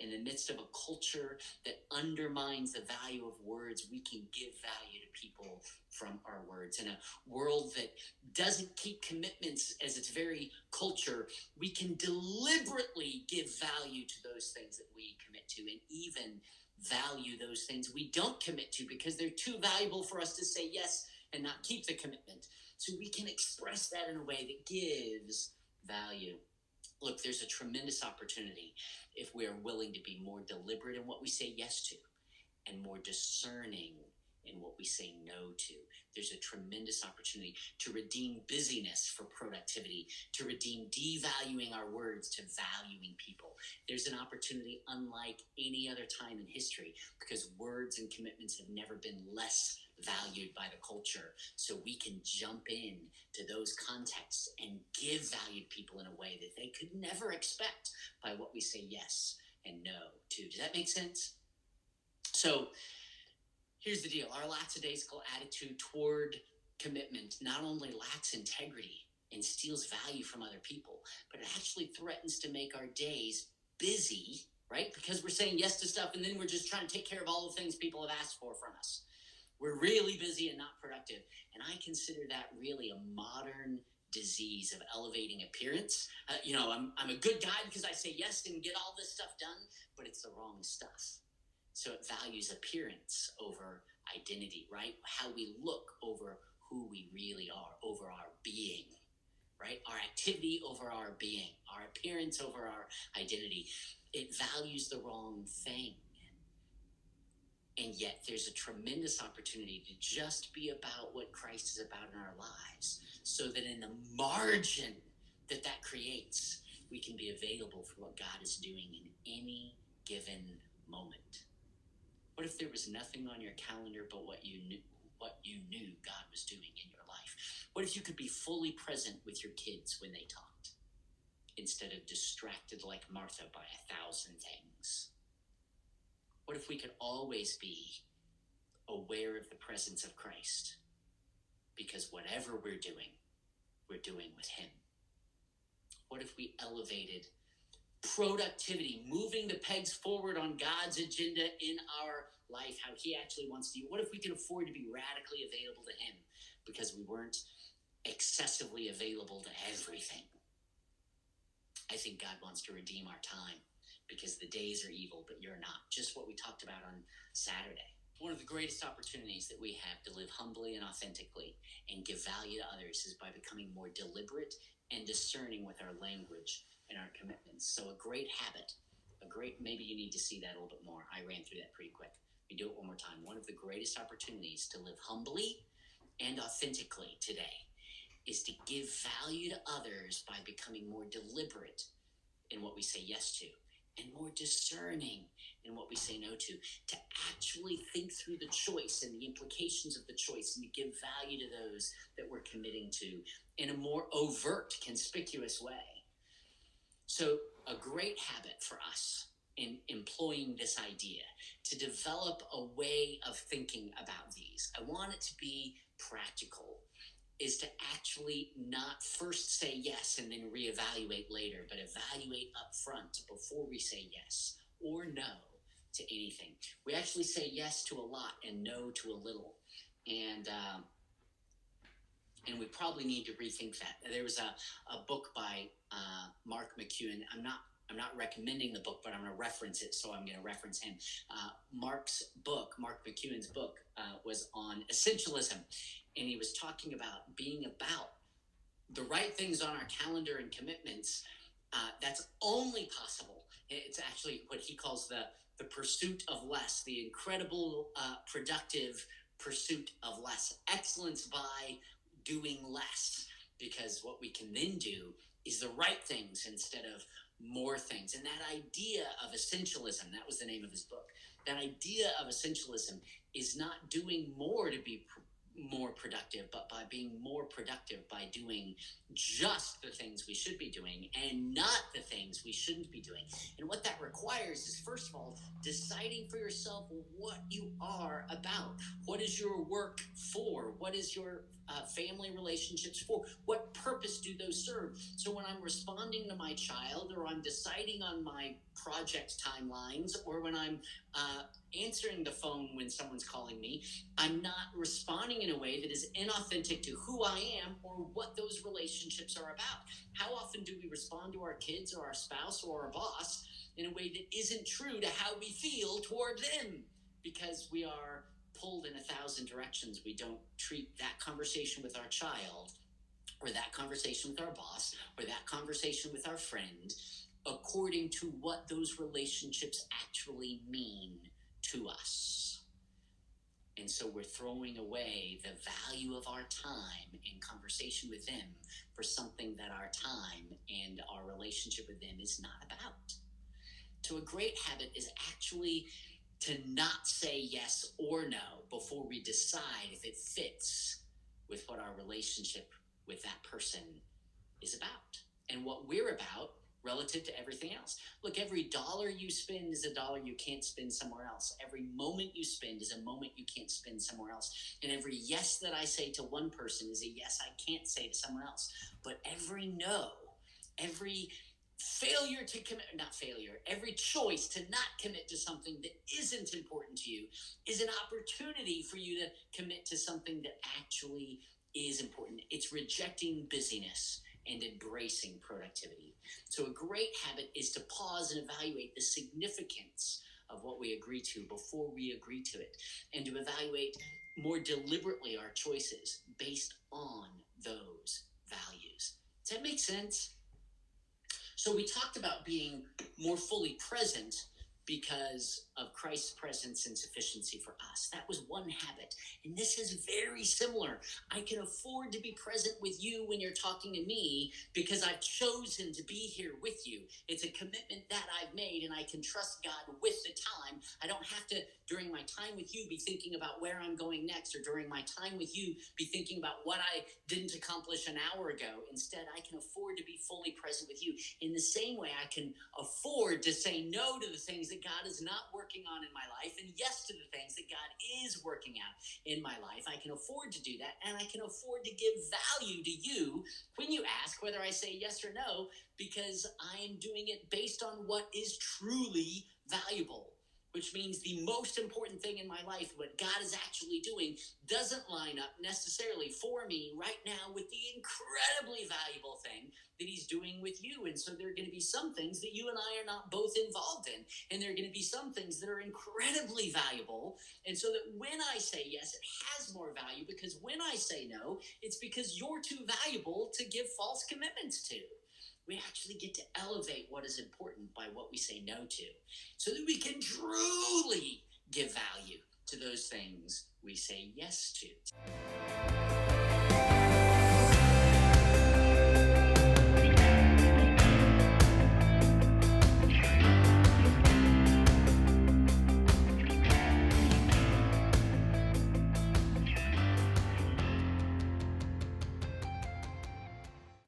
in the midst of a culture that undermines the value of words, we can give value to people from our words. In a world that doesn't keep commitments as its very culture, we can deliberately give value to those things that we commit to, and even value those things we don't commit to because they're too valuable for us to say yes and not keep the commitment. So we can express that in a way that gives value. Look, there's a tremendous opportunity if we are willing to be more deliberate in what we say yes to and more discerning in what we say no to. There's a tremendous opportunity to redeem busyness for productivity, to redeem devaluing our words to valuing people. There's an opportunity unlike any other time in history because words and commitments have never been less valued by the culture. So we can jump in to those contexts and give value to people in a way that they could never expect by what we say yes and no to. Does that make sense? So here's the deal. Our lackadaisical attitude toward commitment not only lacks integrity and steals value from other people, but it actually threatens to make our days busy, right? Because we're saying yes to stuff and then we're just trying to take care of all the things people have asked for from us. We're really busy and not productive. And I consider that really a modern disease of elevating appearance. I'm a good guy because I say yes and get all this stuff done, but it's the wrong stuff. So it values appearance over identity, right? How we look over who we really are, over our being, right? Our activity over our being, our appearance over our identity. It values the wrong thing. And yet there's a tremendous opportunity to just be about what Christ is about in our lives, so that in the margin that creates, we can be available for what God is doing in any given moment. What if there was nothing on your calendar but what you knew God was doing in your life? What if you could be fully present with your kids when they talked, instead of distracted like Martha by 1,000 things? What if we could always be aware of the presence of Christ? Because whatever we're doing with Him. What if we elevated productivity, moving the pegs forward on God's agenda in our life, how He actually wants to do? What if we could afford to be radically available to Him because we weren't excessively available to everything? I think God wants to redeem our time, because the days are evil, but you're not. Just what we talked about on Saturday. One of the greatest opportunities that we have to live humbly and authentically and give value to others is by becoming more deliberate and discerning with our language and our commitments. So a great habit, maybe you need to see that a little bit more. I ran through that pretty quick. We do it one more time. One of the greatest opportunities to live humbly and authentically today is to give value to others by becoming more deliberate in what we say yes to, and more discerning in what we say no to actually think through the choice and the implications of the choice, and to give value to those that we're committing to in a more overt, conspicuous way. So a great habit for us in employing this idea, to develop a way of thinking about these, I want it to be practical, is to actually not first say yes and then reevaluate later, but evaluate up front before we say yes or no to anything. We actually say yes to a lot and no to a little. And we probably need to rethink that. There was a book by Mark McEwen. I'm not recommending the book, but I'm going to reference it, so I'm going to reference him. Mark McEwen's book, was on essentialism, and he was talking about being about the right things on our calendar and commitments. That's only possible. It's actually what he calls the pursuit of less, the incredible productive pursuit of less. Excellence by doing less, because what we can then do is the right things instead of more things. And that idea of essentialism, that was the name of his book, that idea of essentialism is not doing more to be more productive, but by being more productive by doing just the things we should be doing and not the things we shouldn't be doing. And what that requires is, first of all, deciding for yourself what you are about. What is your work for? What is your family relationships for? What purpose do those serve? So when I'm responding to my child, or I'm deciding on my project timelines, or when I'm answering the phone when someone's calling me, I'm not responding in a way that is inauthentic to who I am or what those relationships are about. How often do we respond to our kids or our spouse or our boss in a way that isn't true to how we feel toward them? Because we are pulled in 1,000 directions. We don't treat that conversation with our child, or that conversation with our boss, or that conversation with our friend according to what those relationships actually mean to us. And so we're throwing away the value of our time in conversation with them for something that our time and our relationship with them is not about. So a great habit is actually to not say yes or no before we decide if it fits with what our relationship with that person is about and what we're about relative to everything else. Look, every dollar you spend is a dollar you can't spend somewhere else. Every moment you spend is a moment you can't spend somewhere else. And every yes that I say to one person is a yes I can't say to someone else. But every no, every failure to commit, not failure, every choice to not commit to something that isn't important to you is an opportunity for you to commit to something that actually is important. It's rejecting busyness and embracing productivity. So a great habit is to pause and evaluate the significance of what we agree to before we agree to it, and to evaluate more deliberately our choices based on those values. Does that make sense? So we talked about being more fully present because of Christ's presence and sufficiency for us. That was one habit. And this is very similar. I can afford to be present with you when you're talking to me because I've chosen to be here with you. It's a commitment that I've made, and I can trust God with the time. I don't have to, during my time with you, be thinking about where I'm going next, or during my time with you, be thinking about what I didn't accomplish an hour ago. Instead, I can afford to be fully present with you. In the same way, I can afford to say no to the things that God is not working on in my life, and yes to the things that God is working out in my life. I can afford to do that, and I can afford to give value to you when you ask whether I say yes or no, because I am doing it based on what is truly valuable. Which means the most important thing in my life, what God is actually doing, doesn't line up necessarily for me right now with the incredibly valuable thing that he's doing with you. And so there are going to be some things that you and I are not both involved in. And there are going to be some things that are incredibly valuable. And so that when I say yes, it has more value, because when I say no, it's because you're too valuable to give false commitments to. We actually get to elevate what is important by what we say no to, so that we can truly give value to those things we say yes to.